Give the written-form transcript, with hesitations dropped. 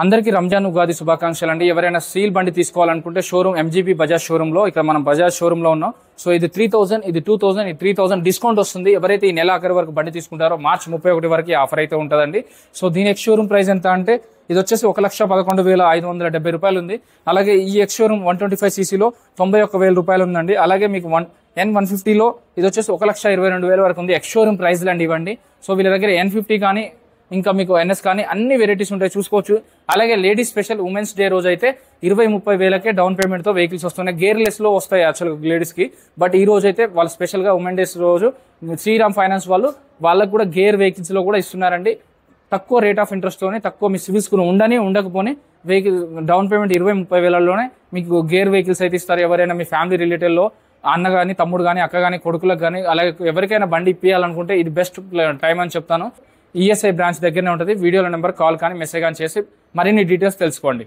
అందరికీ రంజాన్ ఉగాది శుభాకాంక్షలు అండి. ఎవరైనా సీల్ బండి తీసుకోవాలనుకుంటే షోరూమ్ ఎంజీబీ బజాజ్ షోరూంలో, ఇక్కడ మనం బజాజ్ షోరూంలో ఉన్నాం. సో ఇది 3000, ఇది 2000, ఇది 3000 డిస్కౌంట్ వస్తుంది. ఎవరైతే ఈ నెల ఆఖరి వరకు బండి తీసుకుంటారో మార్చి 31 వరకు ఆఫర్ అయితే ఉంటుందండి. సో దీని ఎక్స్ షోరూమ్ ప్రైస్ ఎంత అంటే ఇది వచ్చేసి 1,11,570 రూపాయలు ఉంది. అలాగే ఈ ఎక్స్ షోరూమ్ 125cc లో 91,000 రూపాయలు ఉందండి. అలాగే మీకు N150లో ఇది వచ్చేసి 1,22,000 వరకు ఉంది. ఎక్స్ షోరూమ్ ప్రైస్లు అండి ఇవ్వండి. సో వీళ్ళ దగ్గర N50 కానీ ఇంకా మీకు NS కానీ అన్ని వెరైటీస్ ఉంటాయి, చూసుకోవచ్చు. అలాగే లేడీస్ స్పెషల్ ఉమెన్స్ డే రోజు అయితే 20-30 వేలకే డౌన్ పేమెంట్తో వెహికల్స్ వస్తున్నాయి. గేర్లెస్లో వస్తాయి యాక్చువల్గా లేడీస్కి. బట్ ఈ రోజు అయితే వాళ్ళు స్పెషల్గా ఉమెన్ డేస్ రోజు శ్రీరామ్ ఫైనాన్స్ వాళ్ళకు కూడా గేర్ వెహికల్స్లో కూడా ఇస్తున్నారండి. తక్కువ రేట్ ఆఫ్ ఇంట్రెస్ట్తోనే, తక్కువ మీ సివిల్ స్కోర్ ఉండకపోని వెహికల్ డౌన్ పేమెంట్ 20-30 వేలలోనే మీకు గేర్ వెహికల్స్ అయితే ఇస్తారు. ఎవరైనా మీ ఫ్యామిలీ రిలేటివ్లో అన్న కానీ, తమ్ముడు కానీ, అక్క కానీ, కొడుకులకు కానీ, అలాగే ఎవరికైనా బండి ఇప్పియాలనుకుంటే ఇది బెస్ట్ టైం అని చెప్తాను. ఈఎస్ఐ బ్రాంచ్ దగ్గరనే ఉంటుంది. వీడియోలో నెంబర్ కాల్ కానీ మెసేజ్ కానీ చేసి మరిన్ని డీటెయిల్స్ తెలుసుకోండి.